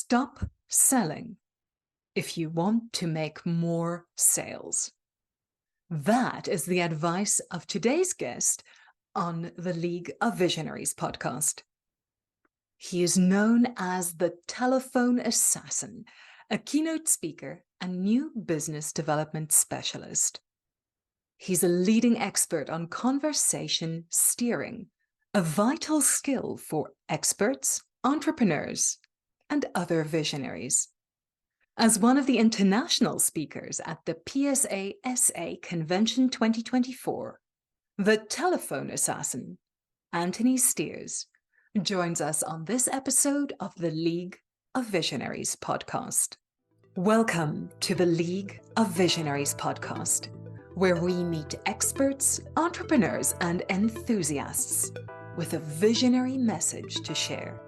stop selling if you want to make more sales. That is the advice of today's guest on the League of Visionaries podcast. He is known as the telephone assassin, a keynote speaker and new business development specialist. He's a leading expert on conversation steering, a vital skill for experts, entrepreneurs, and other visionaries. As one of the international speakers at the PSASA Convention 2024, the telephone assassin, Anthony Stears, joins us on this episode of the League of Visionaries podcast. Welcome to the League of Visionaries podcast, where we meet experts, entrepreneurs, and enthusiasts with a visionary message to share.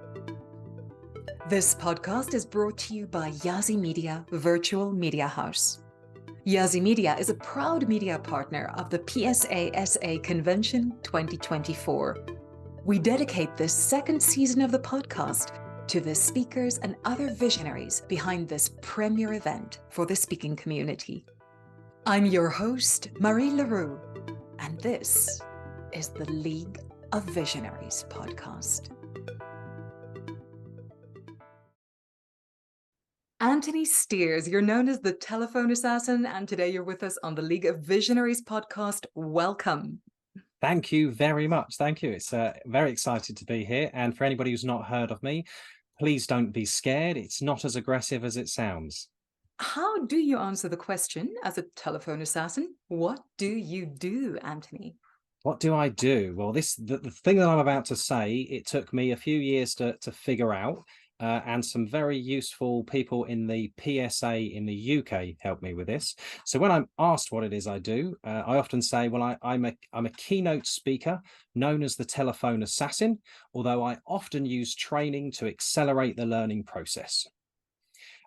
This podcast is brought to you by Yazi Media Virtual Media House. Yazi Media is a proud media partner of the PSASA Convention 2024. We dedicate this second season of the podcast to the speakers and other visionaries behind this premier event for the speaking community. I'm your host, Marie Leroux, and this is the League of Visionaries podcast. Anthony Stears, you're known as the telephone assassin, and today you're with us on the League of Visionaries podcast. Welcome. Thank you very much. Thank you. It's very excited to be here. And for anybody who's not heard of me, please don't be scared. It's not as aggressive as it sounds. How do you answer the question as a telephone assassin? What do you do, Anthony? What do I do? Well, the thing that I'm about to say, it took me a few years to figure out. And some very useful people in the PSA in the UK helped me with this. So when I'm asked what it is I do, I often say, well, I'm a keynote speaker known as the telephone assassin, although I often use training to accelerate the learning process.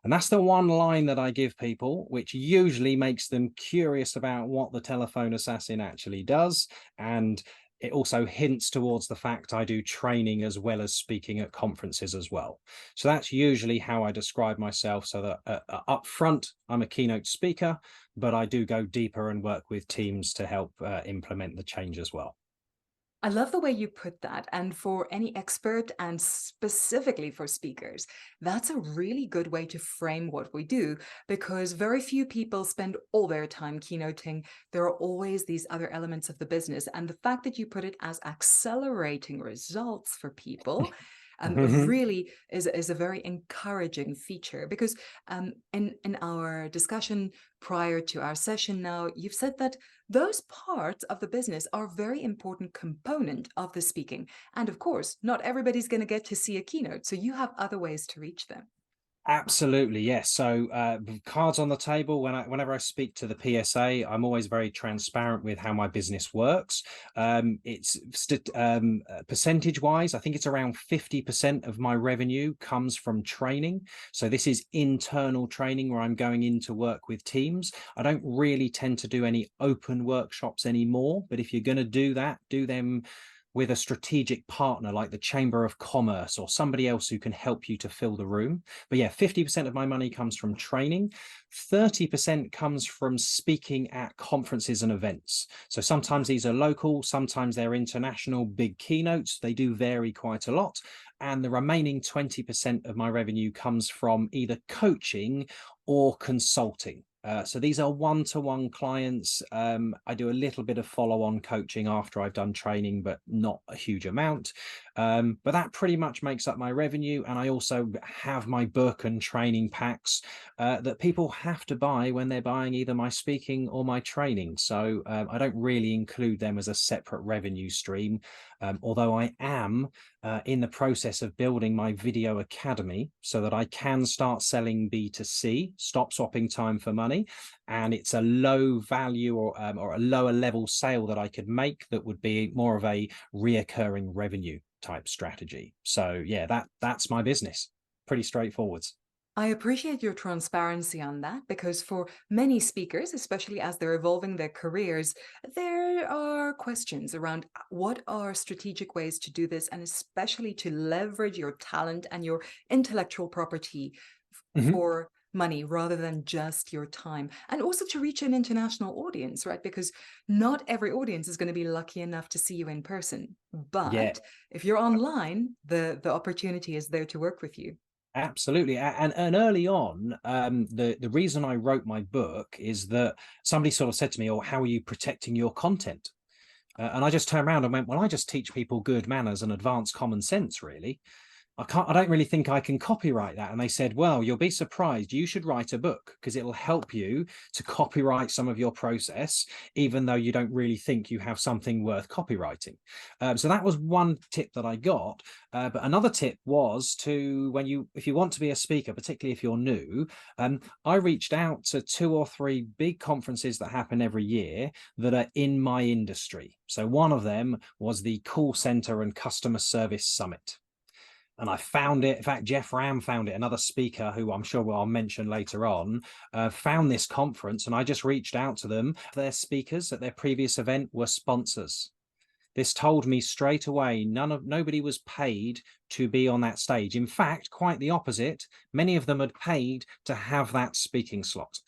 And that's the one line that I give people, which usually makes them curious about what the telephone assassin actually does. And it also hints towards the fact I do training as well as speaking at conferences as well. So that's usually how I describe myself, so that up front, I'm a keynote speaker, but I do go deeper and work with teams to help implement the change as well. I love the way you put that. And for any expert and specifically for speakers, that's a really good way to frame what we do, because very few people spend all their time keynoting. There are always these other elements of the business. And the fact that you put it as accelerating results for people really is a very encouraging feature, because in our discussion prior to our session now, you've said that those parts of the business are a very important component of the speaking. And of course, not everybody's going to get to see a keynote, so you have other ways to reach them. Absolutely, yes. So cards on the table. Whenever I speak to the PSA, I'm always very transparent with how my business works. It's percentage-wise, I think it's around 50% of my revenue comes from training. So this is internal training where I'm going in to work with teams. I don't really tend to do any open workshops anymore, but if you're going to do that, do them with a strategic partner like the Chamber of Commerce or somebody else who can help you to fill the room. But yeah, 50% of my money comes from training. 30% comes from speaking at conferences and events. So sometimes these are local, sometimes they're international, big keynotes. They do vary quite a lot. And the remaining 20% of my revenue comes from either coaching or consulting. So these are one-to-one clients. I do a little bit of follow-on coaching after I've done training, but not a huge amount. But that pretty much makes up my revenue. And I also have my book and training packs that people have to buy when they're buying either my speaking or my training. So I don't really include them as a separate revenue stream, although I am in the process of building my video academy so that I can start selling B2C, stop swapping time for money. And it's a low value or a lower level sale that I could make that would be more of a reoccurring revenue type strategy. So yeah, that's my business. Pretty straightforward. I appreciate your transparency on that, because for many speakers, especially as they're evolving their careers, there are questions around what are strategic ways to do this, and especially to leverage your talent and your intellectual property Mhm. for money rather than just your time, and also to reach an international audience, right? Because not every audience is going to be lucky enough to see you in person, Yeah, but if you're online, the opportunity is there to work with you. absolutely. And early on, the reason I wrote my book is that somebody sort of said to me, "Oh, how are you protecting your content?" And I just turned around and went, "Well, I just teach people good manners and advanced common sense, really. I don't really think I can copyright that." And they said, "Well, you'll be surprised. You should write a book because it'll help you to copyright some of your process, even though you don't really think you have something worth copywriting." So that was one tip that I got. But another tip was to, if you want to be a speaker, particularly if you're new, I reached out to 2 or 3 big conferences that happen every year that are in my industry. So one of them was the Call Center and Customer Service Summit. And I found it. In fact, Jeff Ram found it. Another speaker who I'm sure I'll mention later on found this conference, and I just reached out to them. Their speakers at their previous event were sponsors. This told me straight away nobody was paid to be on that stage. In fact, quite the opposite. Many of them had paid to have that speaking slot.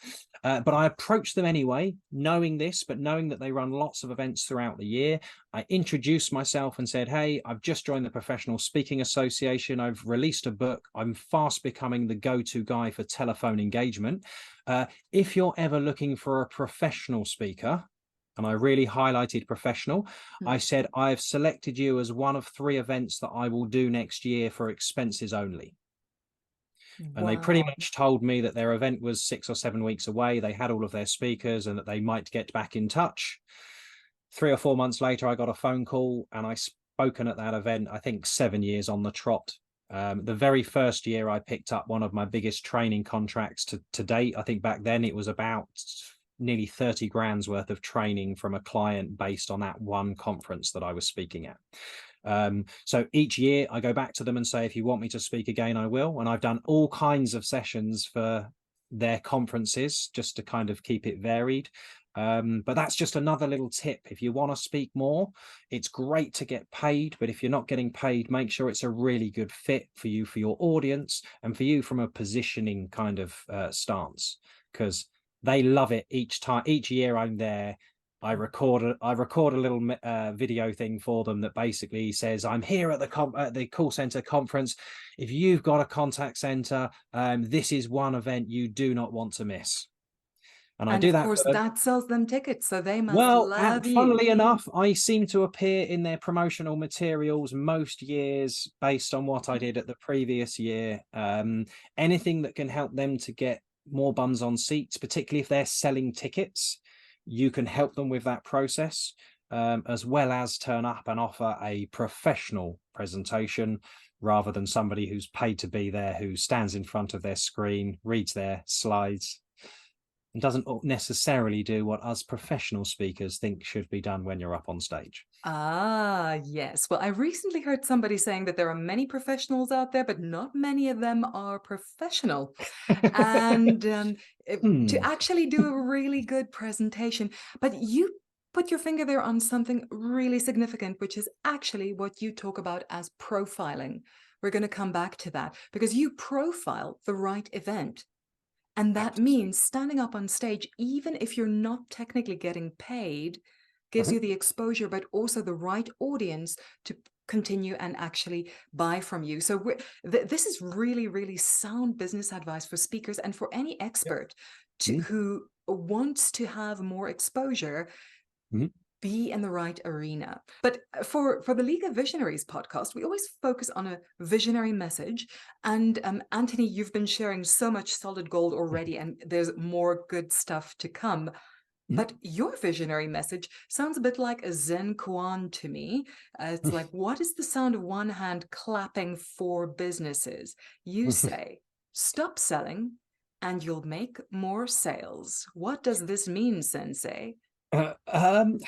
But I approached them anyway, knowing this, but knowing that they run lots of events throughout the year. I introduced myself and said, "Hey, I've just joined the Professional Speaking Association. I've released a book. I'm fast becoming the go-to guy for telephone engagement. If you're ever looking for a professional speaker," and I really highlighted professional, I said, "I've selected you as one of 3 events that I will do next year for expenses only." And they pretty Wow. much told me that their event was 6 or 7 weeks away. They had all of their speakers and that they might get back in touch. 3 or 4 months later, I got a phone call and I spoken at that event, I think 7 years on the trot. The very first year I picked up one of my biggest training contracts to date. I think back then it was about nearly 30 grand's worth of training from a client based on that one conference that I was speaking at. So each year I go back to them and say, "If you want me to speak again, I will." And I've done all kinds of sessions for their conferences just to kind of keep it varied. But that's just another little tip. If you want to speak more, it's great to get paid, but if you're not getting paid, make sure it's a really good fit for you, for your audience, and for you from a positioning kind of stance, because they love it each time. Each year I'm there, I record a little video thing for them that basically says, "I'm here at the call center conference. If you've got a contact center, this is one event you do not want to miss." And I And do of that course, for, that sells them tickets, so they must well, love and you. funnily enough, I seem to appear in their promotional materials most years based on what I did at the previous year. Anything that can help them to get more bums on seats, particularly if they're selling tickets, you can help them with that process, as well as turn up and offer a professional presentation rather than somebody who's paid to be there, who stands in front of their screen, reads their slides, and doesn't necessarily do what us professional speakers think should be done when you're up on stage. Ah, yes. Well, I recently heard somebody saying that there are many professionals out there, but not many of them are professional. And to Hmm. actually do a really good presentation. But you put your finger there on something really significant, which is actually what you talk about as profiling. We're going to come back to that because you profile the right event. And that Absolutely. means standing up on stage, even if you're not technically getting paid, gives Uh-huh. you the exposure, but also the right audience to continue and actually buy from you. So this is really, really sound business advice for speakers and for any Yep. expert Mhm. who wants to have more exposure. Mhm. Be in the right arena. But for the League of Visionaries podcast, we always focus on a visionary message. And Anthony, you've been sharing so much solid gold already, and there's more good stuff to come. Mhm. But your visionary message sounds a bit like a Zen koan to me. It's like, what is the sound of one hand clapping for businesses? You say, stop selling and you'll make more sales. What does this mean, Sensei? Uh, um,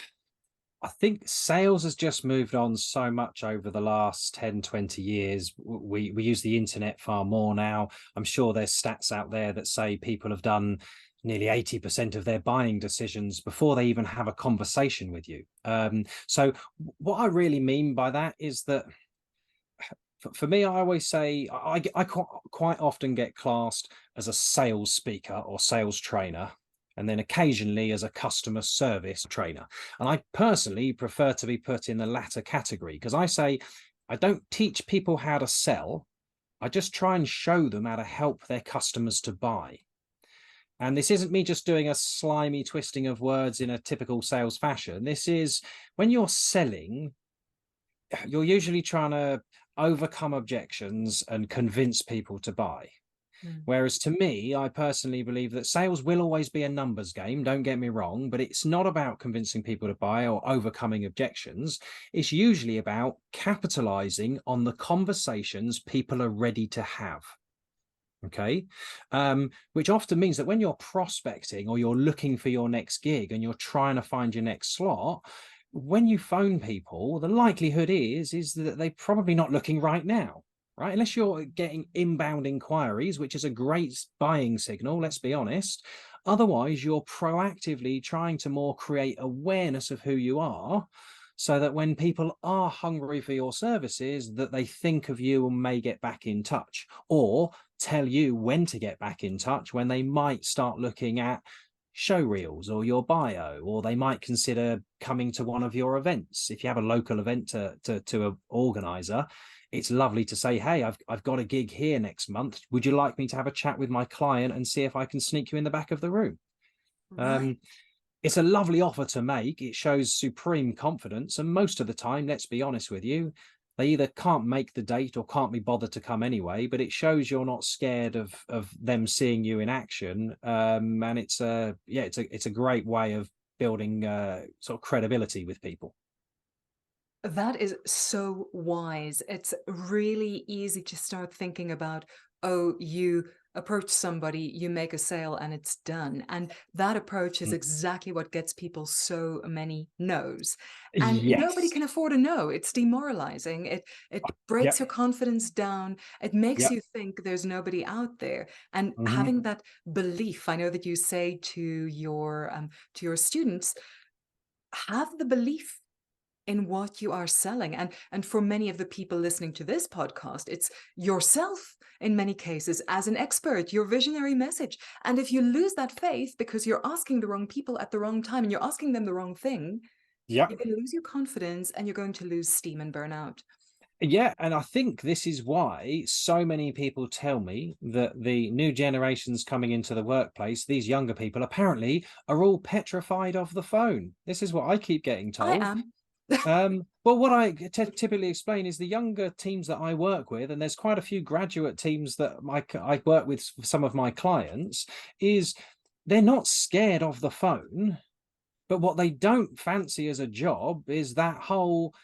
I think sales has just moved on so much over the last 10, 20 years. We use the internet far more now. I'm sure there's stats out there that say people have done nearly 80% of their buying decisions before they even have a conversation with you. So what I really mean by that is that for me, I always say I quite often get classed as a sales speaker or sales trainer, and then occasionally as a customer service trainer. And I personally prefer to be put in the latter category because I say I don't teach people how to sell. I just try and show them how to help their customers to buy. And this isn't me just doing a slimy twisting of words in a typical sales fashion. This is when you're selling, you're usually trying to overcome objections and convince people to buy. Mm. Whereas to me, I personally believe that sales will always be a numbers game, don't get me wrong, but it's not about convincing people to buy or overcoming objections. It's usually about capitalizing on the conversations people are ready to have. Okay. Which often means that when you're prospecting or you're looking for your next gig and you're trying to find your next slot, when you phone people, the likelihood is that they're probably not looking right now, right? Unless you're getting inbound inquiries, which is a great buying signal, let's be honest. Otherwise, you're proactively trying to more create awareness of who you are so that when people are hungry for your services, that they think of you and may get back in touch, or tell you when to get back in touch when they might start looking at show reels or your bio, or they might consider coming to one of your events. If you have a local event to an organizer, it's lovely to say, hey, I've got a gig here next month. Would you like me to have a chat with my client and see if I can sneak you in the back of the room? Right. It's a lovely offer to make. It shows supreme confidence. And most of the time, let's be honest with you, they either can't make the date or can't be bothered to come anyway, but it shows you're not scared of them seeing you in action. And it's a great way of building sort of credibility with people. That is so wise. It's really easy to start thinking about, oh, you approach somebody, you make a sale, and it's done. And that approach is Mm. exactly what gets people so many no's. And nobody Yes. can afford a no. It's demoralizing. It breaks Yep. your confidence down. It makes Yep. you think there's nobody out there. And Hmm. having that belief, I know that you say to your students, have the belief in what you are selling. And for many of the people listening to this podcast, it's yourself in many cases as an expert, your visionary message. And if you lose that faith because you're asking the wrong people at the wrong time and you're asking them the wrong thing, you're Yep. going to lose your confidence and you're going to lose steam and burn out. Yeah, and I think this is why so many people tell me that the new generations coming into the workplace, these younger people apparently are all petrified of the phone. This is what I keep getting I told. am. Well, what I typically explain is the younger teams that I work with, and there's quite a few graduate teams that I work with some of my clients, is they're not scared of the phone, but what they don't fancy as a job is that whole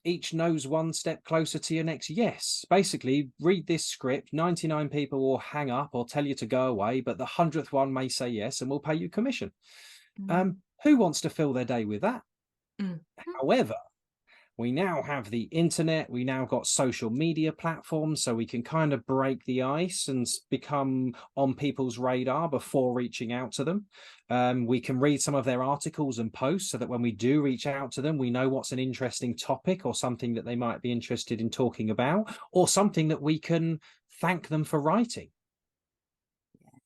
each knows one step closer to your next yes. Basically, read this script, 99 people will hang up or tell you to go away, but the 100th one may say yes and will pay you commission. Mm, Who wants to fill their day with that? mm, However, we now have the internet, we now got social media platforms, so we can kind of break the ice and become on people's radar before reaching out to them. We can read some of their articles and posts so that when we do reach out to them, we know what's an interesting topic or something that they might be interested in talking about, or something that we can thank them for writing.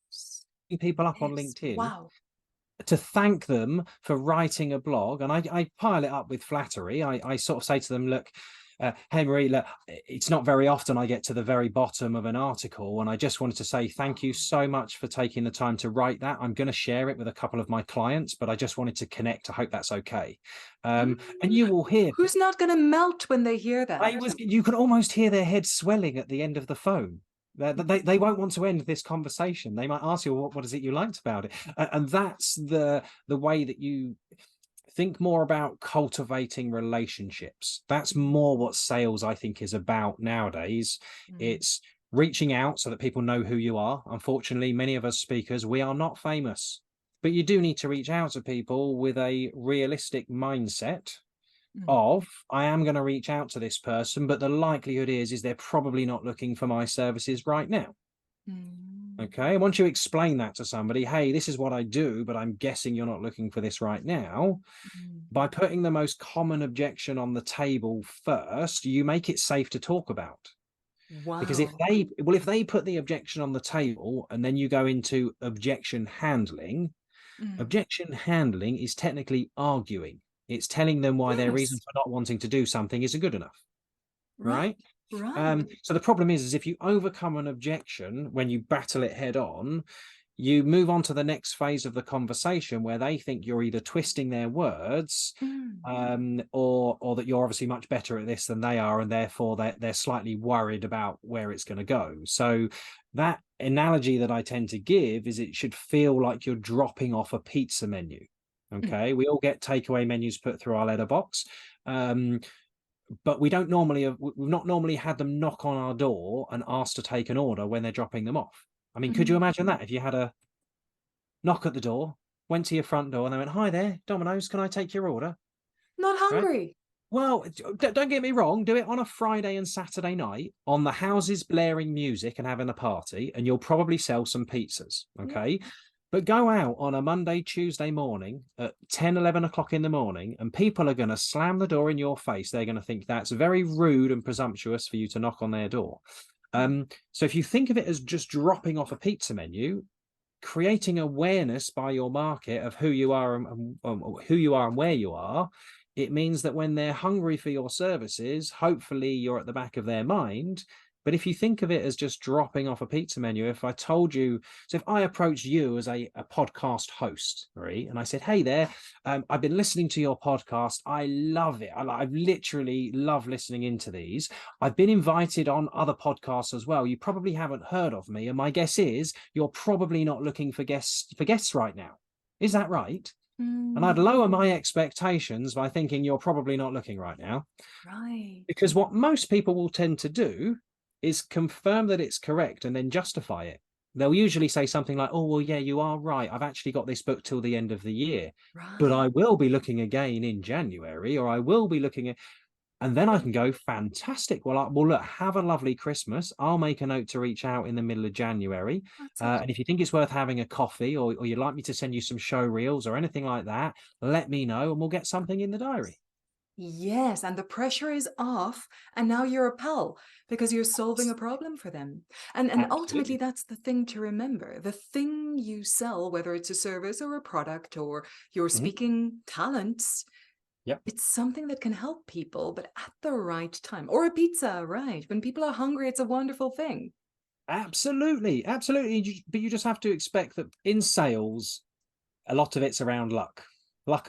yes. People up on Yes. LinkedIn Wow. to thank them for writing a blog, and I pile it up with flattery. I sort of say to them, look, Henry, look, it's not very often I get to the very bottom of an article, and I just wanted to say thank you so much for taking the time to write that. I'm going to share it with a couple of my clients, but I just wanted to connect. I hope that's okay. Mm. And you will hear, Who's not going to melt when they hear that? you can almost hear their head swelling at the end of the phone. They won't want to end this conversation. They might ask you, what is it you liked about it? And that's the way that you think more about cultivating relationships. That's more what sales, I think, is about nowadays. Mm. It's reaching out so that people know who you are. Unfortunately, many of us speakers, we are not famous. but you do need to reach out to people with a realistic mindset Mm, of, I am going to reach out to this person, but the likelihood is they're probably not looking for my services right now. mm, Okay. And once you explain that to somebody, hey, this is what I do, but I'm guessing you're not looking for this right now, mm. by putting the most common objection on the table first, you make it safe to talk about. Because Wow. if they put the objection on the table and then you go into Mm. objection handling is technically arguing. It's telling them why their reason Yes. for not wanting to do something isn't good enough, Right. right? Right. So the problem is if you overcome an objection when you battle it head on, you move on to the next phase of the conversation where they think you're either twisting their words, Mm, or that you're obviously much better at this than they are, and therefore they're slightly worried about where it's going to go. So that analogy that I tend to give is it should feel like you're dropping off a pizza menu. mm, Okay, we all get takeaway menus put through our letterbox. But we've not normally had them knock on our door and ask to take an order when they're dropping them off. I mean, could you mm. imagine that if you had a knock at the door, went to your front door, and they went, "Hi there, Domino's, can I take your order?" Not Right? hungry. Well, don't get me wrong. Do it on a Friday and Saturday night on the houses blaring music and having a party, and you'll probably sell some pizzas. Yeah. Okay. But go out on a Monday, Tuesday morning at 10, 11 o'clock in the morning, and people are going to slam the door in your face. They're going to think that's very rude and presumptuous for you to knock on their door. Mm, So if you think of it as just dropping off a pizza menu, creating awareness by your market of who you are and where you are, it means that when they're hungry for your services, hopefully you're at the back of their mind. But if you think of it as just dropping off a pizza menu, if I told you, so if I approached you as a podcast host, right, and I said, hey there, I've been listening to your podcast. I love it. I literally love listening into these. I've been invited on other podcasts as well. You probably haven't heard of me. And my guess is you're probably not looking for guests right now. Is that right? And I'd mm. lower my expectations by thinking you're probably not looking right now. Right. Because what most people will tend to do is confirm that it's correct and then justify it. They'll usually say something like, oh, well, yeah, you are right. I've actually got this book till the end of the year, but Right. I will be looking again in January, or I will be looking at, and then I can go, fantastic. Well, look, have a lovely Christmas. I'll make a note to reach out in the middle of January. That's it. And if you think it's worth having a coffee, or you'd like me to send you some show reels or anything like that, let me know and we'll get something in the diary. Yes, and the pressure is off, and now you're a pal because you're solving a problem for them. And ultimately Absolutely. that's the thing to remember. The thing you sell, whether it's a service or a product or your Mhm. speaking talents, Yep. it's something that can help people, but at the right time. Or a pizza, right? When people are hungry, it's a wonderful thing. Absolutely. Absolutely. But you just have to expect that in sales, a lot of it's around luck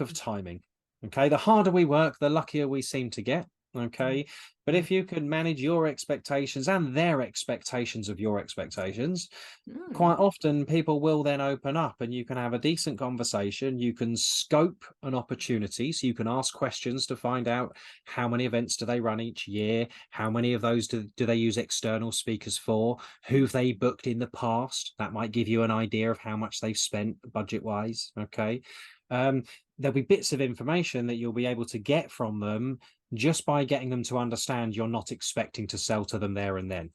of timing. Okay. The harder we work, the luckier we seem to get. Mm, Okay. But mm, if you can manage your expectations and their expectations of your expectations, mm, quite often people will then open up and you can have a decent conversation. You can scope an opportunity. So you can ask questions to find out how many events do they run each year? How many of those do they use external speakers for? Who've they booked in the past? That might give you an idea of how much they've spent budget wise. Okay. Um, there'll be bits of information that you'll be able to get from them just by getting them to understand you're not expecting to sell to them there and then.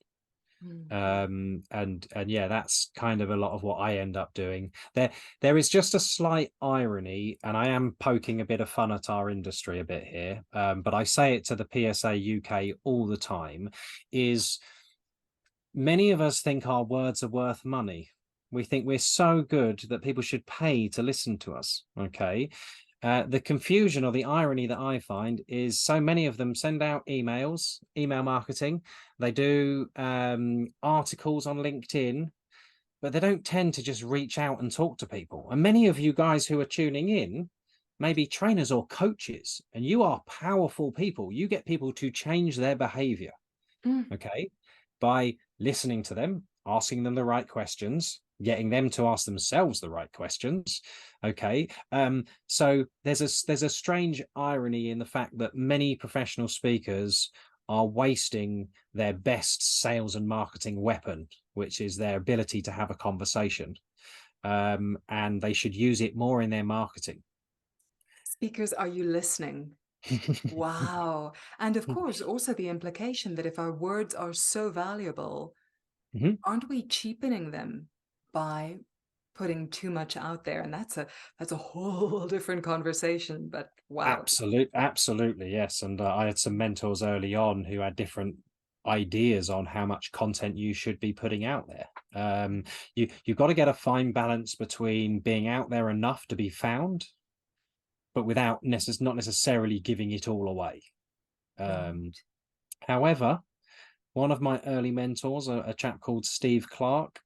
mm. And yeah, that's kind of a lot of what I end up doing. There is just a slight irony, and I am poking a bit of fun at our industry a bit here, but I say it to the PSA UK all the time, is many of us think our words are worth money. We think we're so good that people should pay to listen to us. Okay. The confusion or the irony that I find is so many of them send out emails, email marketing. They do articles on LinkedIn, but they don't tend to just reach out and talk to people. And many of you guys who are tuning in, maybe trainers or coaches, and you are powerful people. You get people to change their behavior, Mm. okay, by listening to them, asking them the right questions, getting them to ask themselves the right questions. Okay. So there's a strange irony in the fact that many professional speakers are wasting their best sales and marketing weapon, which is their ability to have a conversation. and they should use it more in their marketing. Speakers, are you listening? Wow. And of course, also the implication that if our words are so valuable, Mhm. aren't we cheapening them by putting too much out there? And that's a whole different conversation, but wow. Absolutely, yes. And I had some mentors early on who had different ideas on how much content you should be putting out there. You've got to get a fine balance between being out there enough to be found, but without not necessarily giving it all away. Um, Right. However, one of my early mentors, a chap called Steve Clark,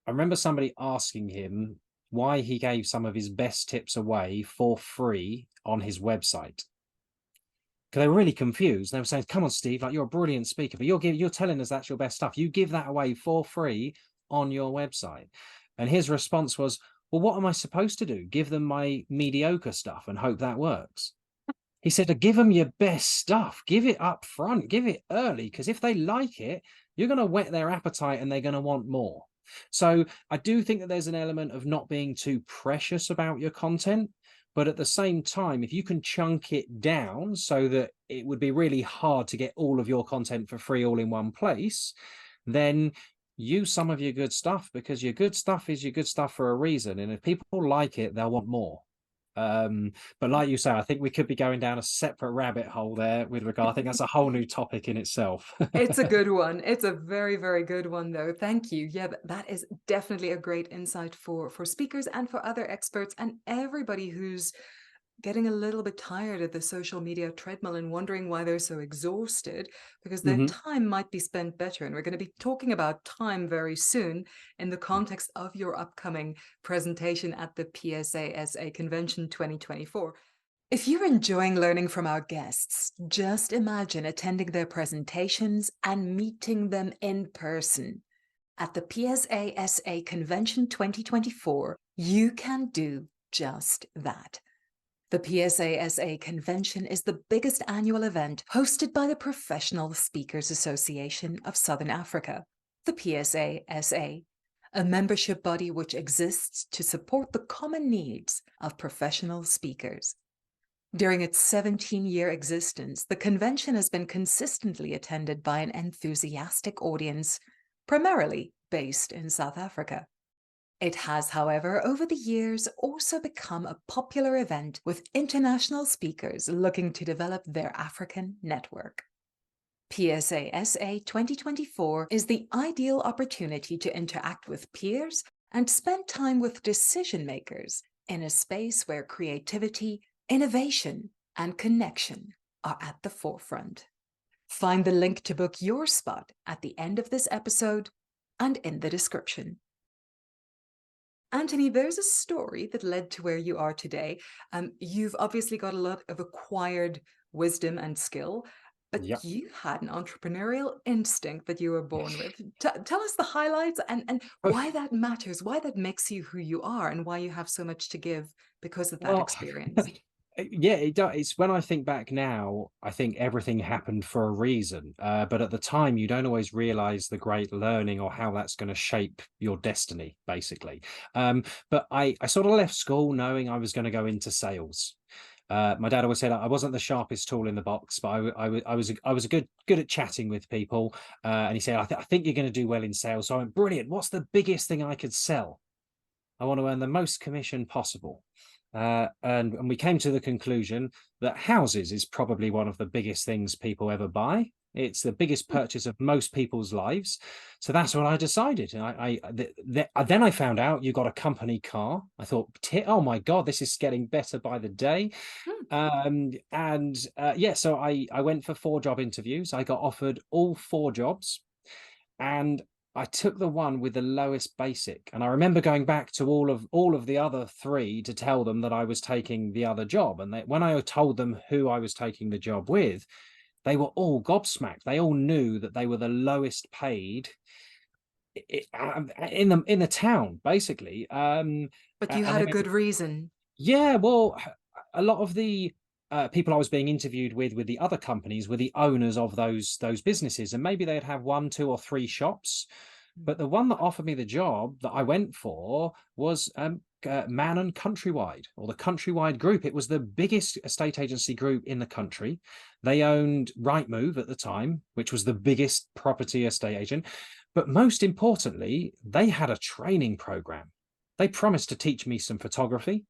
I remember somebody asking him why he gave some of his best tips away for free on his website. Because they were really confused. They were saying, "Come on, Steve, like you're a brilliant speaker, but you're telling us that's your best stuff. You give that away for free on your website." And his response was, "Well, what am I supposed to do? Give them my mediocre stuff and hope that works?" He said to give them your best stuff, give it up front, give it early, because if they like it, you're going to whet their appetite and they're going to want more. So I do think that there's an element of not being too precious about your content. But at the same time, if you can chunk it down so that it would be really hard to get all of your content for free all in one place, then use some of your good stuff, because your good stuff is your good stuff for a reason. And if people like it, they'll want more. But like you say, I think we could be going down a separate rabbit hole there with regard. I think that's a whole new topic in itself. It's a good one. It's a very, very good one, though. Thank you. Yeah, that is definitely a great insight for speakers and for other experts and everybody who's getting a little bit tired of the social media treadmill and wondering why they're so exhausted, because their Hmm. time might be spent better. And we're going to be talking about time very soon in the context of your upcoming presentation at the PSASA Convention 2024. If you're enjoying learning from our guests, just imagine attending their presentations and meeting them in person. At the PSASA Convention 2024, you can do just that. The PSASA Convention is the biggest annual event hosted by the Professional Speakers Association of Southern Africa, the PSASA, a membership body which exists to support the common needs of professional speakers. During its 17-year existence, the convention has been consistently attended by an enthusiastic audience, primarily based in South Africa. It has, however, over the years also become a popular event with international speakers looking to develop their African network. PSASA 2024 is the ideal opportunity to interact with peers and spend time with decision makers in a space where creativity, innovation, and connection are at the forefront. Find the link to book your spot at the end of this episode and in the description. Anthony, there's a story that led to where you are today. You've obviously got a lot of acquired wisdom and skill, but Yeah. you had an entrepreneurial instinct that you were born with. Tell us the highlights and why that matters, why that makes you who you are, and why you have so much to give because of that Well, experience. yeah, it does. It's when I think back now, I think everything happened for a reason. But at the time, you don't always realize the great learning or how that's going to shape your destiny, basically. But I sort of left school knowing I was going to go into sales. My dad always said I wasn't the sharpest tool in the box, but I was a good at chatting with people. And he said, I think you're going to do well in sales. So I went, brilliant. What's the biggest thing I could sell? I want to earn the most commission possible. And we came to the conclusion that houses is probably one of the biggest things people ever buy. It's the biggest purchase of most people's lives. So that's what I decided. And then I found out you got a company car. I thought, oh my God, this is getting better by the day. Yeah, so I went for 4 job interviews. I got offered all 4 jobs, and I took the one with the lowest basic. And I remember going back to all of the other 3 to tell them that I was taking the other job. And when I told them who I was taking the job with, they were all gobsmacked. They all knew that they were the lowest paid in the town, basically. But you And had they a went, good reason. yeah, well, a lot of the people I was being interviewed with the other companies were the owners of those businesses, and maybe they'd have 1, 2, or 3 shops. But the one that offered me the job that I went for was Man and Countrywide, or the Countrywide Group. It was the biggest estate agency group in the country. They owned Rightmove at the time, which was the biggest property estate agent. But most importantly, they had a training program. They promised to teach me some photography,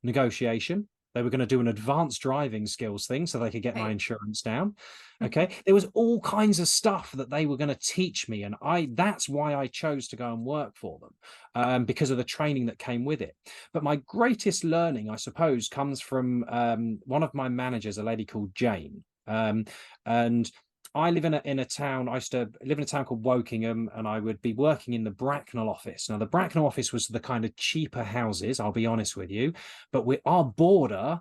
negotiation. They were going to do an advanced driving skills thing so they could get my insurance down. Okay. There was all kinds of stuff that they were going to teach me. And that's why I chose to go and work for them, because of the training that came with it. But my greatest learning, I suppose, comes from one of my managers, a lady called Jane. And I live in a town. I used to live in a town called Wokingham, and I would be working in the Bracknell office. Now, the Bracknell office was the kind of cheaper houses, I'll be honest with you, but our border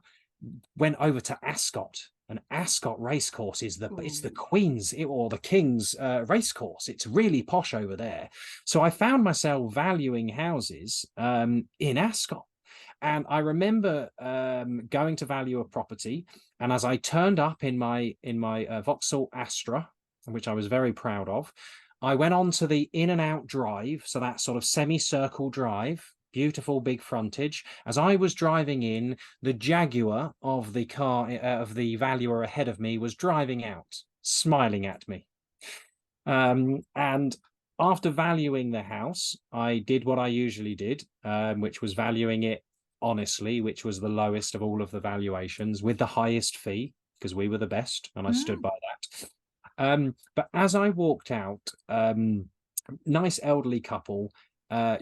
went over to Ascot. And Ascot Racecourse is it's the Queen's or the King's racecourse. It's really posh over there. So I found myself valuing houses in Ascot. And I remember going to value a property, and as I turned up in my Vauxhall Astra, which I was very proud of, I went on to the in and out drive, so that sort of semicircle drive, beautiful big frontage. As I was driving in, the Jaguar of the car of the valuer ahead of me was driving out, smiling at me. And after valuing the house, I did what I usually did, which was valuing it honestly, which was the lowest of all of the valuations with the highest fee, because we were the best, and I stood by that. But as I walked out, nice elderly couple,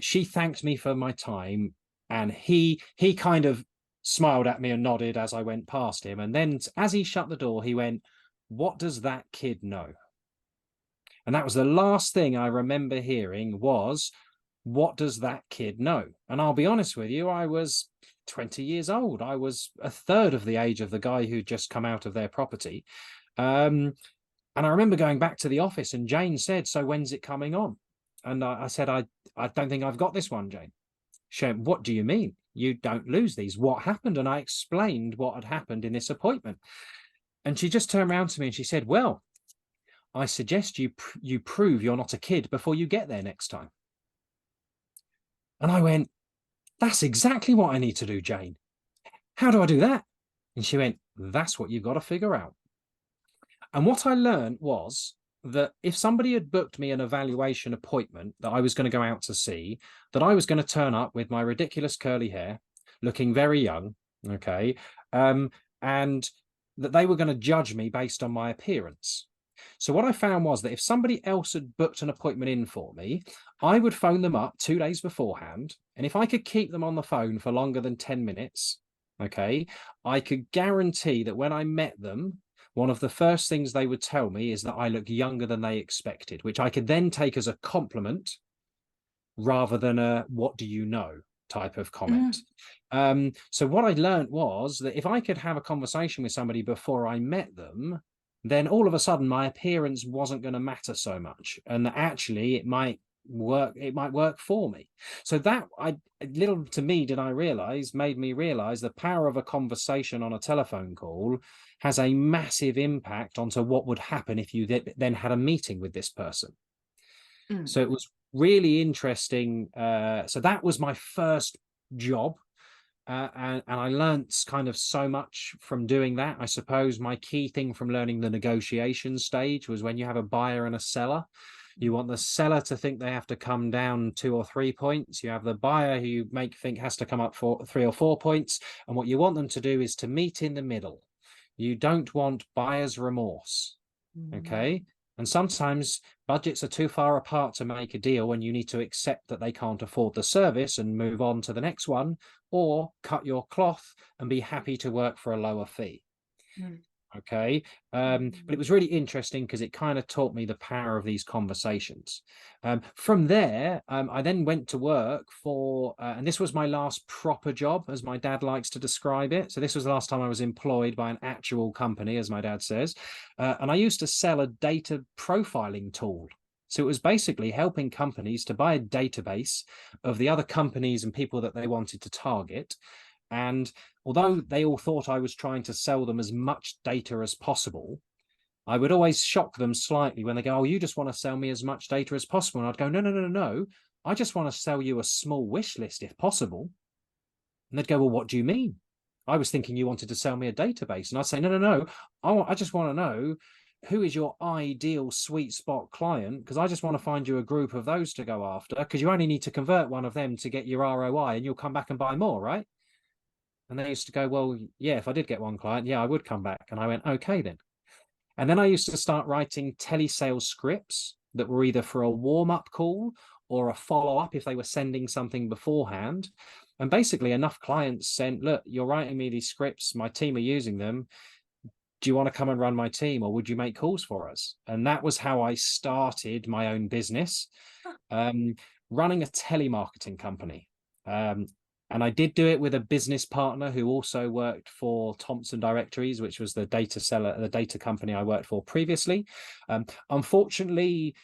she thanked me for my time, and he kind of smiled at me and nodded as I went past him. And then as he shut the door, he went, "What does that kid know?" And that was the last thing I remember hearing was, "What does that kid know?" And I'll be honest with you, I was 20 years old. I was a third of the age of the guy who'd just come out of their property. And I remember going back to the office, and Jane said, "So when's it coming on?" And I said, I don't think I've got this one, Jane. She went, "What do you mean? You don't lose these. What happened?" And I explained what had happened in this appointment. And she just turned around to me and she said, "Well, I suggest you prove you're not a kid before you get there next time." And I went, "That's exactly what I need to do, Jane. How do I do that?" And she went, "That's what you've got to figure out." And what I learned was that if somebody had booked me an evaluation appointment that I was going to go out to see, that I was going to turn up with my ridiculous curly hair, looking very young, okay, and that they were going to judge me based on my appearance. So what I found was that if somebody else had booked an appointment in for me, I would phone them up 2 days beforehand. And if I could keep them on the phone for longer than 10 minutes, okay, I could guarantee that when I met them, one of the first things they would tell me is that I look younger than they expected, which I could then take as a compliment rather than a "what do you know" type of comment. So what I learned was that if I could have a conversation with somebody before I met them, then all of a sudden my appearance wasn't going to matter so much, and that actually it might work for me. So that little to me did I realize made me realize the power of a conversation on a telephone call has a massive impact onto what would happen if you then had a meeting with this person. So it was really interesting. So that was my first job. And I learned kind of so much from doing that. I suppose my key thing from learning the negotiation stage was when you have a buyer and a seller, you want the seller to think they have to come down 2 or 3 points. You have the buyer who you think has to come up for 3 or 4 points. And what you want them to do is to meet in the middle. You don't want buyer's remorse. Okay. And sometimes budgets are too far apart to make a deal, and you need to accept that they can't afford the service and move on to the next one, or cut your cloth and be happy to work for a lower fee. Okay. But it was really interesting because it kind of taught me the power of these conversations. From there, I then went to work for, and this was my last proper job, as my dad likes to describe it. So this was the last time I was employed by an actual company, as my dad says. And I used to sell a data profiling tool. So it was basically helping companies to buy a database of the other companies and people that they wanted to target. And although they all thought I was trying to sell them as much data as possible, I would always shock them slightly when they go, oh, you just want to sell me as much data as possible. And I'd go, no, no, no, no, no. I just want to sell you a small wish list if possible. And they'd go, well, what do you mean? I was thinking you wanted to sell me a database. And I'd say, no, no, no. I just want to know who is your ideal sweet spot client, because I just want to find you a group of those to go after, because you only need to convert one of them to get your ROI and you'll come back and buy more, right? And they used to go, well, yeah, if I did get one client, yeah, I would come back. And I went, okay, then. And then I used to start writing telesales scripts that were either for a warm-up call or a follow-up if they were sending something beforehand. And basically enough clients sent, look, you're writing me these scripts, my team are using them. Do you want to come and run my team, or would you make calls for us? And that was how I started my own business, running a telemarketing company. And I did do it with a business partner who also worked for Thomson Directories, which was the data seller, the data company I worked for previously. Unfortunately,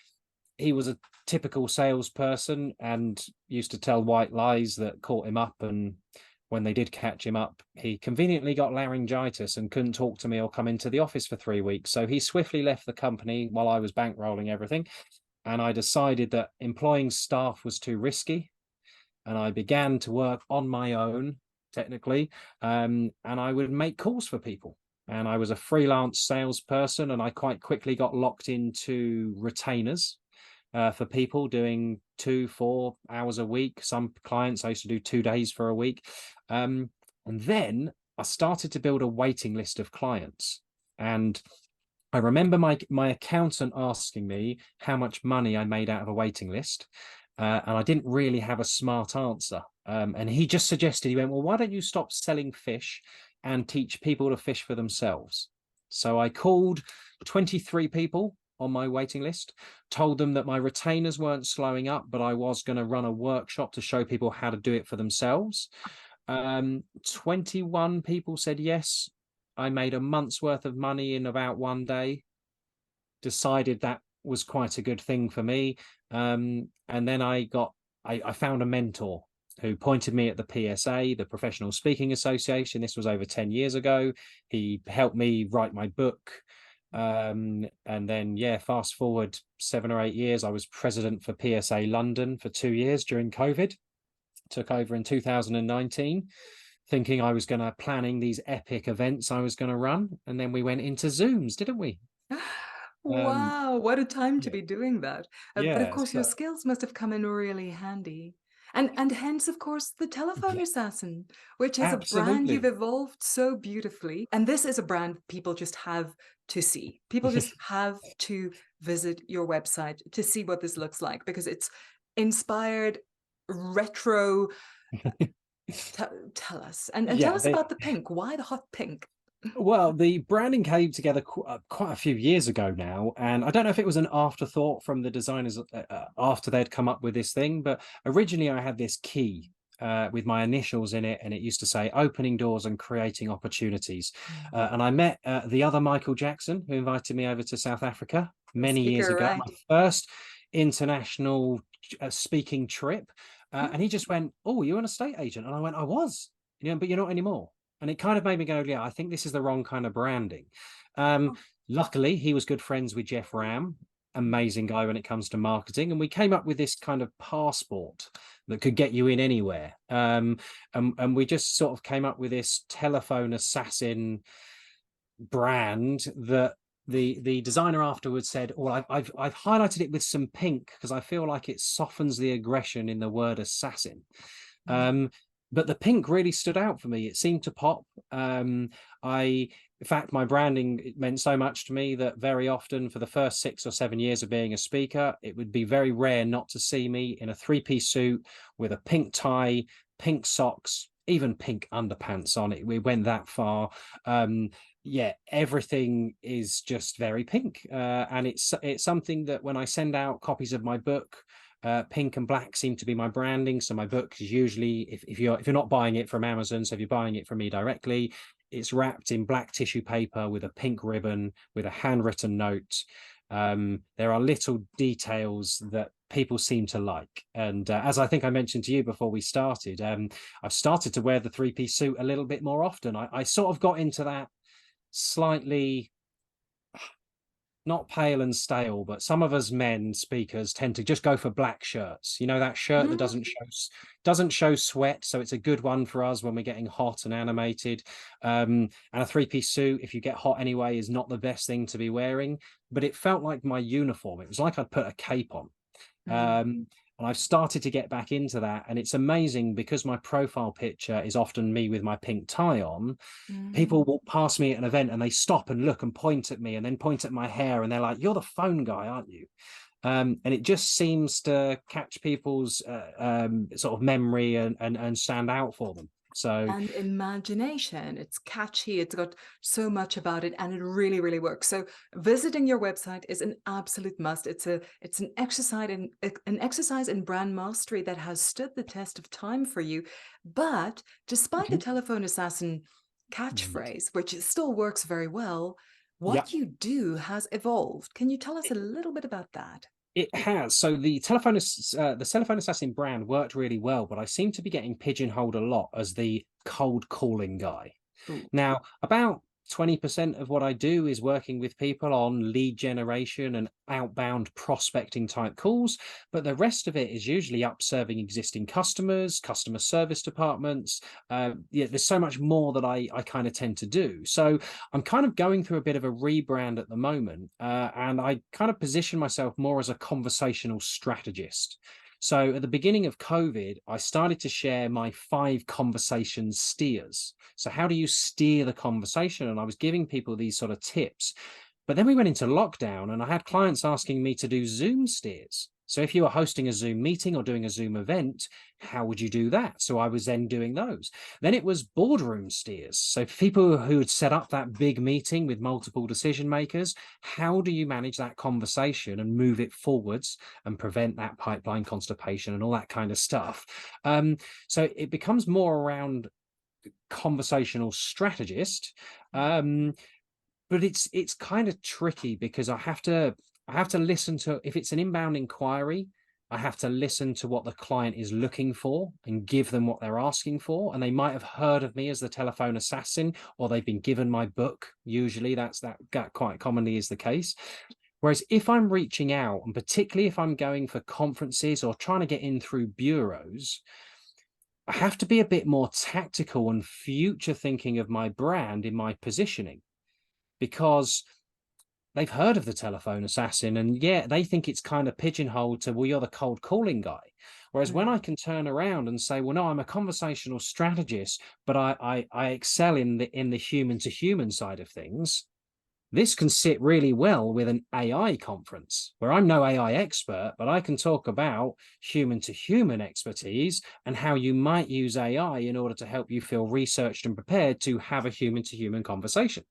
he was a typical salesperson and used to tell white lies that caught him up. And when they did catch him up, he conveniently got laryngitis and couldn't talk to me or come into the office for 3 weeks. So he swiftly left the company while I was bankrolling everything. And I decided that employing staff was too risky. And I began to work on my own, technically, and I would make calls for people. And I was a freelance salesperson, and I quite quickly got locked into retainers for people doing 2-4 hours a week. Some clients I used to do 2 days for a week. And then I started to build a waiting list of clients. And I remember my accountant asking me how much money I made out of a waiting list. And I didn't really have a smart answer. And he just suggested, he went, well, why don't you stop selling fish and teach people to fish for themselves? So I called 23 people on my waiting list, told them that my retainers weren't slowing up, but I was going to run a workshop to show people how to do it for themselves. 21 people said yes. I made a month's worth of money in about 1 day, decided that was quite a good thing for me. And then I found a mentor who pointed me at the PSA, the Professional Speaking Association. This was over 10 years ago. He helped me write my book. And then, yeah, fast forward 7 or 8 years, I was president for PSA London for 2 years during COVID. Took over in 2019, thinking I was going to planning these epic events I was going to run. And then we went into Zooms, didn't we? Wow, what a time to Yeah. be doing that. But of Yeah, course, your skills must have come in really handy. And hence, of course, the telephone yeah, assassin, which is a brand you've absolutely. evolved so beautifully. And this is a brand people just have to see. People just have to visit your website to see what this looks like, because it's inspired retro. Tell us. And tell Yeah, us about the pink. Why the hot pink? well, the branding came together quite a few years ago now, and I don't know if it was an afterthought from the designers after they'd come up with this thing, but originally I had this key with my initials in it, and it used to say opening doors and creating opportunities. And I met the other Michael Jackson, who invited me over to South Africa The many years speaker, ago, right? my first international speaking trip. And he just went, oh, you're an estate agent? And I went, I was, but you're not anymore. And it kind of made me go, yeah, I think this is the wrong kind of branding. Um, Luckily, he was good friends with Jeff Ram, amazing guy when it comes to marketing. And we came up with this kind of passport that could get you in anywhere. And we just sort of came up with this telephone assassin brand that the designer afterwards said, well, I've highlighted it with some pink because I feel like it softens the aggression in the word assassin. But the pink really stood out for me. It seemed to pop. In fact, my branding meant so much to me that very often for the first 6 or 7 years of being a speaker, it would be very rare not to see me in a 3-piece suit with a pink tie, pink socks, even pink underpants on it. We went that far. Yeah, everything is just very pink. And it's something that when I send out copies of my book, pink and black seem to be my branding. So my book is usually, if you're not buying it from Amazon, so if you're buying it from me directly, it's wrapped in black tissue paper with a pink ribbon with a handwritten note. There are little details that people seem to like. And as I think I mentioned to you before we started, I've started to wear the 3-piece suit a little bit more often. I sort of got into that slightly not pale and stale, but some of us men speakers tend to just go for black shirts. You know, that shirt that Mhm. doesn't show sweat, so it's a good one for us when we're getting hot and animated. And a three-piece suit, if you get hot anyway, is not the best thing to be wearing. But it felt like my uniform. It was like I'd put a cape on. Mm. And I've started to get back into that. And it's amazing because my profile picture is often me with my pink tie on. People Mm. walk past me at an event and they stop and look and point at me and then point at my hair. And they're like, "You're the phone guy, aren't you?" And it just seems to catch people's sort of memory and stand out for them. So, And imagination. It's catchy, it's got so much about it, and it really, really works. So visiting your website is an absolute must. It's an exercise in brand mastery that has stood the test of time for you. But despite the mhm, telephone assassin catchphrase, which still works very well, yeah. what you do has evolved. Can you tell us a little bit about that? It has. So the telephone assassin brand worked really well, but I seem to be getting pigeonholed a lot as the cold calling guy. Ooh. Now, about 20% of what I do is working with people on lead generation and outbound prospecting type calls, but the rest of it is usually up serving existing customers, customer service departments. Yeah, there's so much more that I kind of tend to do. So I'm kind of going through a bit of a rebrand at the moment, and I kind of position myself more as a conversational strategist. So at the beginning of COVID, I started to share my 5 conversation steers. So how do you steer the conversation? And I was giving people these sort of tips. But then we went into lockdown and I had clients asking me to do Zoom steers. So if you were hosting a Zoom meeting or doing a Zoom event, how would you do that? So I was then doing those. Then it was boardroom steers. So people who had set up that big meeting with multiple decision makers, how do you manage that conversation and move it forwards and prevent that pipeline constipation and all that kind of stuff? So it becomes more around conversational strategist. Um, but it's kind of tricky because I have to listen to, if it's an inbound inquiry, I have to listen to what the client is looking for and give them what they're asking for. And they might have heard of me as the telephone assassin, or they've been given my book. Usually that quite commonly is the case. Whereas if I'm reaching out, and particularly if I'm going for conferences or trying to get in through bureaus, I have to be a bit more tactical and future thinking of my brand in my positioning, because they've heard of the telephone assassin and yeah, they think it's kind of pigeonholed to, well, you're the cold calling guy. Whereas when I Mm. can turn around and say, well, no, I'm a conversational strategist, but I excel in the human to human side of things. This can sit really well with an AI conference where I'm no AI expert, but I can talk about human to human expertise and how you might use AI in order to help you feel researched and prepared to have a human to human conversation.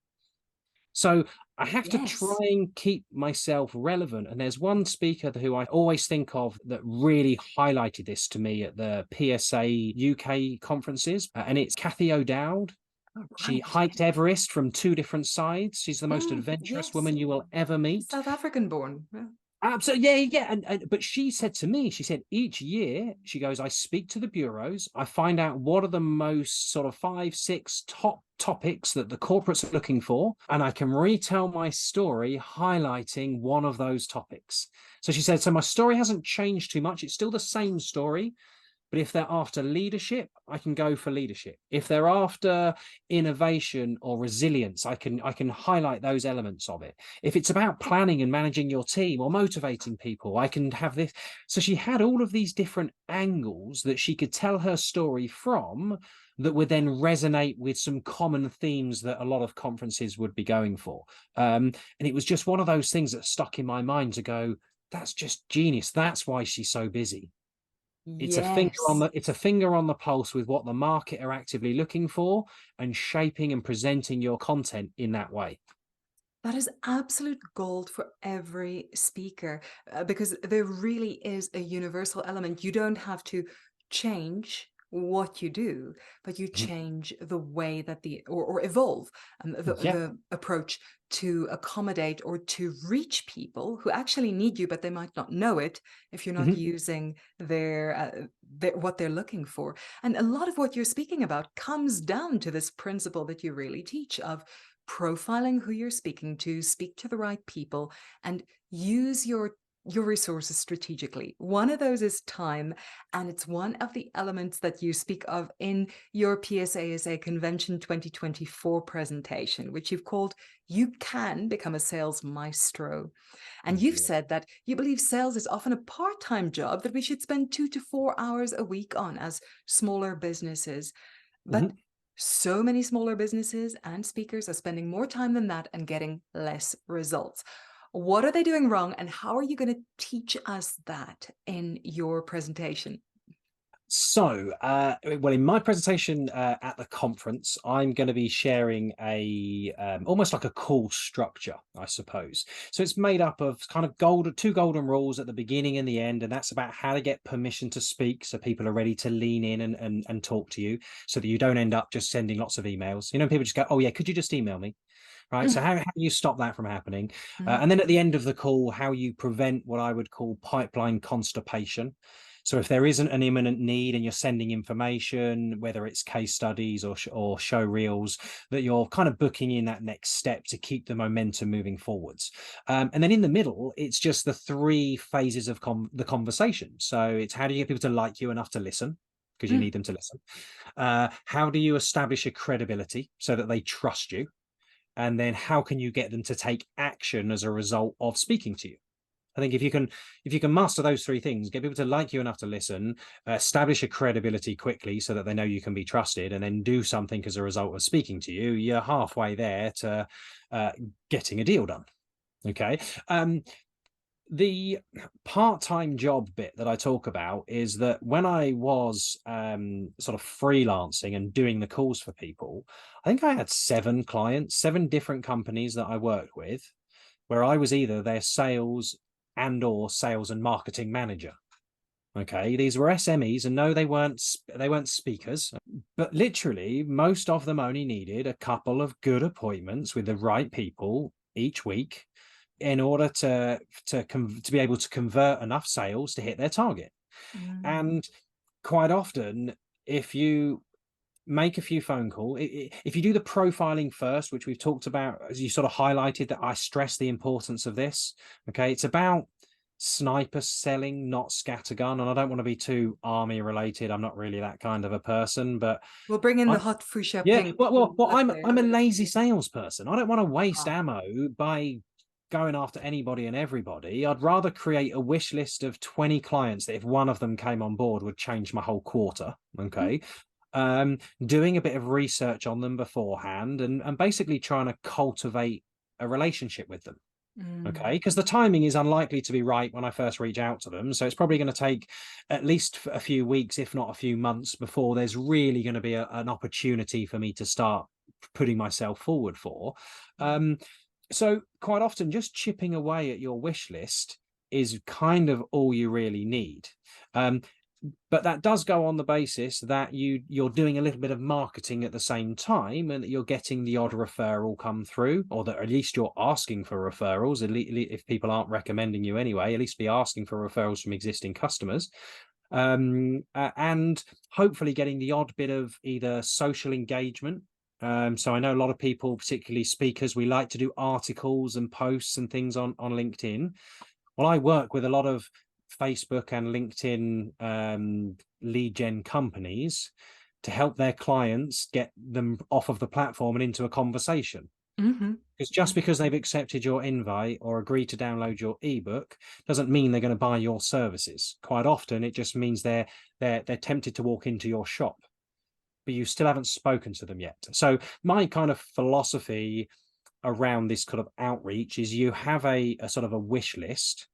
So I have to try Yes. and keep myself relevant. And there's one speaker who I always think of that really highlighted this to me at the PSA UK conferences, and it's Kathy O'Dowd. All She right. hiked Everest from 2 different sides. She's the most Mm, adventurous yes. woman you will ever meet. South African born. Yeah. Absolutely, yeah, yeah. But she said to me, she said each year, she goes, I speak to the bureaus, I find out what are the most sort of 5, 6 top topics that the corporates are looking for, and I can retell my story highlighting one of those topics. So she said, so my story hasn't changed too much. It's still the same story, but if they're after leadership, I can go for leadership. If they're after innovation or resilience, I can highlight those elements of it. If it's about planning and managing your team or motivating people, I can have this. So she had all of these different angles that she could tell her story from that would then resonate with some common themes that a lot of conferences would be going for. And it was just one of those things that stuck in my mind to go, that's just genius. That's why she's so busy. Yes. It's a finger on the pulse with what the market are actively looking for and shaping and presenting your content in that way. That is absolute gold for every speaker, because there really is a universal element. You don't have to change what you do, but you Mhm. change the way that or evolve Yeah. the approach to accommodate or to reach people who actually need you, but they might not know it if you're not Mhm. using their what they're looking for. And a lot of what you're speaking about comes down to this principle that you really teach of profiling who you're speaking to, speak to the right people, and use your resources strategically. One of those is time, and it's one of the elements that you speak of in your PSASA Convention 2024 presentation, which you've called "You Can Become a Sales Maestro." And you've said that you believe sales is often a part-time job that we should spend 2 to 4 hours a week on as smaller businesses. But so many smaller businesses and speakers are spending more time than that and getting less results. What are they doing wrong, and how are you going to teach us that in your presentation? So, well, in my presentation at the conference, I'm going to be sharing a almost like a call structure, I suppose. So it's made up of kind of two golden rules at the beginning and the end, and that's about how to get permission to speak, so people are ready to lean in and talk to you, so that you don't end up just sending lots of emails. People just go, "Oh yeah, could you just email me?" Right. So how do you stop that from happening? And then at the end of the call, how you prevent what I would call pipeline constipation. So if there isn't an imminent need and you're sending information, whether it's case studies or show reels, that you're kind of booking in that next step to keep the momentum moving forwards. And then in the middle, it's just the three phases of the conversation. So it's how do you get people to like you enough to listen? Because you need them to listen. How do you establish a credibility so that they trust you? And then how can you get them to take action as a result of speaking to you? I think if you can master those three things, get people to like you enough to listen, establish a credibility quickly so that they know you can be trusted, and then do something as a result of speaking to you, you're halfway there to getting a deal done. Okay. The part-time job bit that I talk about is that when I was sort of freelancing and doing the calls for people, I think I had 7 clients, 7 different companies that I worked with, where I was either their sales or sales and marketing manager. Okay, these were SMEs, and no, they weren't speakers, but literally most of them only needed a couple of good appointments with the right people each week in order to be able to convert enough sales to hit their target. And quite often, if you make a few phone calls, if you do the profiling first, which we've talked about, as you sort of highlighted, that I stress the importance of this. Okay, it's about sniper selling, not scattergun. And I don't want to be too army related. I'm not really that kind of a person, but We'll bring in the hot fuchsia pink. I'm a lazy salesperson. I don't want to waste ammo by going after anybody and everybody. I'd rather create a wish list of 20 clients that if one of them came on board would change my whole quarter. Okay. Doing a bit of research on them beforehand and basically trying to cultivate a relationship with them. Okay, because the timing is unlikely to be right when I first reach out to them. So it's probably going to take at least a few weeks, if not a few months, before there's really going to be an opportunity for me to start putting myself forward for. So quite often just chipping away at your wish list is kind of all you really need. But that does go on the basis that you're doing a little bit of marketing at the same time, and that you're getting the odd referral come through, or that at least you're asking for referrals. If people aren't recommending you anyway, at least be asking for referrals from existing customers. And hopefully getting the odd bit of either social engagement. So I know a lot of people, particularly speakers, we like to do articles and posts and things on LinkedIn. Well, I work with a lot of Facebook and LinkedIn lead gen companies to help their clients get them off of the platform and into a conversation. Because just because they've accepted your invite or agreed to download your ebook doesn't mean they're going to buy your services. Quite often, it just means they're tempted to walk into your shop, but you still haven't spoken to them yet. So my kind of philosophy around this kind of outreach is you have a sort of a wish list,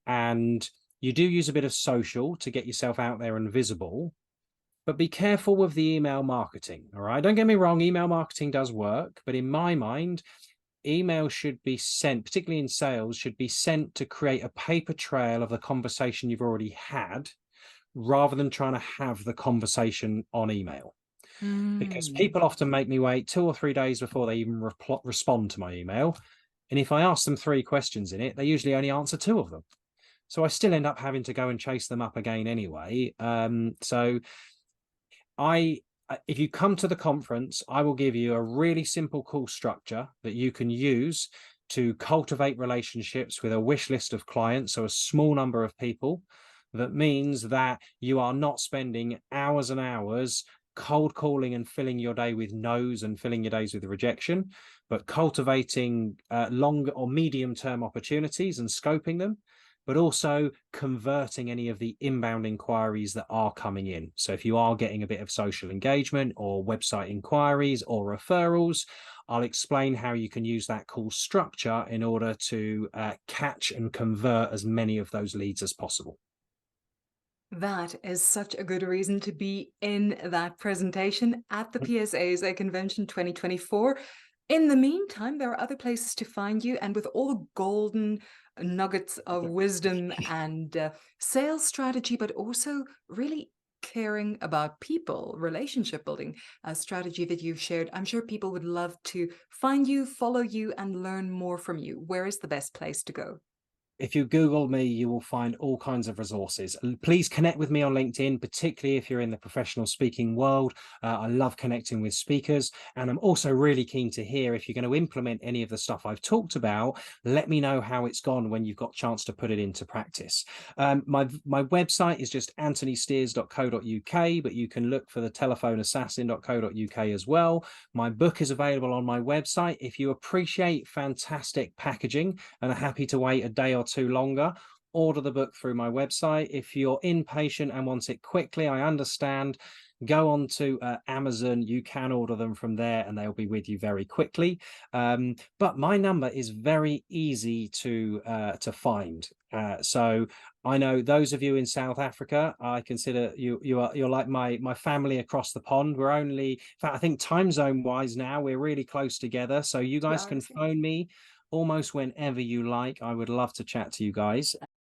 and you do use a bit of social to get yourself out there and visible, but be careful with the email marketing. All right. Don't get me wrong. Email marketing does work, but in my mind, email should be sent, particularly in sales, should be sent to create a paper trail of the conversation you've already had, rather than trying to have the conversation on email. Because people often make me wait 2 or 3 days before they even respond to my email. And if I ask them 3 questions in it, they usually only answer 2 of them. So I still end up having to go and chase them up again anyway. So I if you come to the conference, I will give you a really simple call structure that you can use to cultivate relationships with a wish list of clients, so a small number of people. That means that you are not spending hours and hours cold calling and filling your day with no's and filling your days with rejection, but cultivating long or medium term opportunities and scoping them, but also converting any of the inbound inquiries that are coming in. So if you are getting a bit of social engagement or website inquiries or referrals, I'll explain how you can use that call structure in order to catch and convert as many of those leads as possible. That is such a good reason to be in that presentation at the PSASA Convention 2024. In the meantime, there are other places to find you, and with all the golden nuggets of wisdom and sales strategy, but also really caring about people, relationship building strategy that you've shared, I'm sure people would love to find you, follow you, and learn more from you. Where is the best place to go? If you Google me, you will find all kinds of resources. Please connect with me on LinkedIn, particularly if you're in the professional speaking world. I love connecting with speakers. And I'm also really keen to hear if you're going to implement any of the stuff I've talked about. Let me know how it's gone when you've got a chance to put it into practice. My website is just anthonystears.co.uk, but you can look for the telephoneassassin.co.uk as well. My book is available on my website. If you appreciate fantastic packaging and are happy to wait a day or two longer, order the book through my website. If you're impatient and want it quickly, I understand. Go on to Amazon. You can order them from there and they'll be with you very quickly. But my number is very easy to find. So I know those of you in South Africa, I consider you're like my family across the pond. We're only, in fact, I think time zone wise now, we're really close together. So you guys can phone me almost whenever you like. I would love to chat to you guys.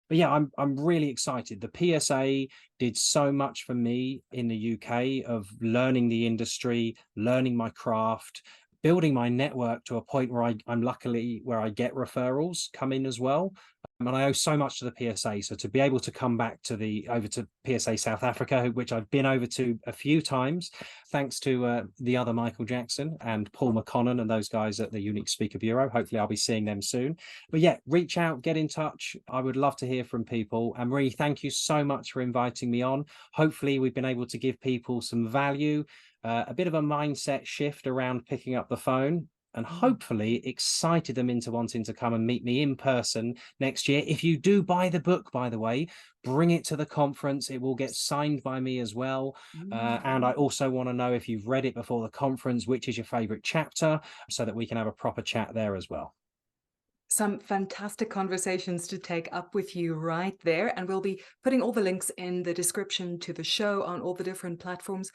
But yeah, I'm really excited. The PSA did so much for me in the UK of learning the industry, learning my craft, building my network to a point where I'm luckily where I get referrals come in as well. And I owe so much to the PSA. So to be able to come back to over to PSA South Africa, which I've been over to a few times, thanks to the other Michael Jackson and Paul McConnon and those guys at the Unique Speaker Bureau. Hopefully I'll be seeing them soon. But yeah, reach out, get in touch. I would love to hear from people. And Marie, thank you so much for inviting me on. Hopefully we've been able to give people some value, a bit of a mindset shift around picking up the phone, and hopefully excited them into wanting to come and meet me in person next year. If you do buy the book, by the way, bring it to the conference. It will get signed by me as well. And I also want to know, if you've read it before the conference, which is your favorite chapter, so that we can have a proper chat there as well. Some fantastic conversations to take up with you right there. And we'll be putting all the links in the description to the show on all the different platforms.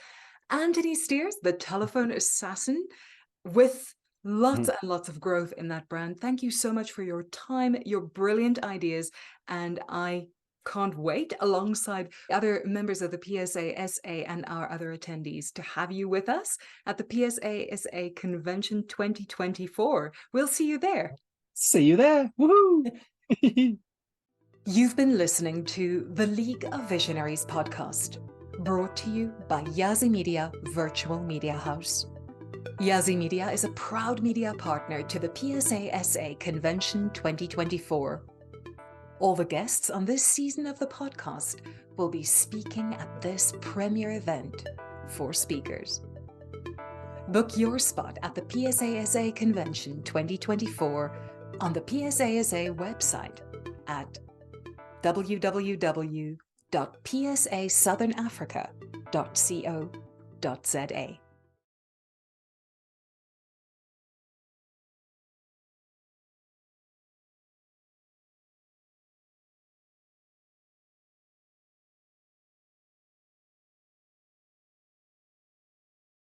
Anthony Stears, the telephone assassin, with lots and lots of growth in that brand. Thank you so much for your time, your brilliant ideas, and I can't wait, alongside other members of the PSASA and our other attendees, to have you with us at the PSASA Convention 2024. We'll see you there. See you there. Woohoo! You've been listening to the League of Visionaries podcast, brought to you by Yazi Media Virtual Media House. Yazi Media is a proud media partner to the PSASA Convention 2024. All the guests on this season of the podcast will be speaking at this premier event for speakers. Book your spot at the PSASA Convention 2024 on the PSASA website at www.psaSouthernAfrica.co.za.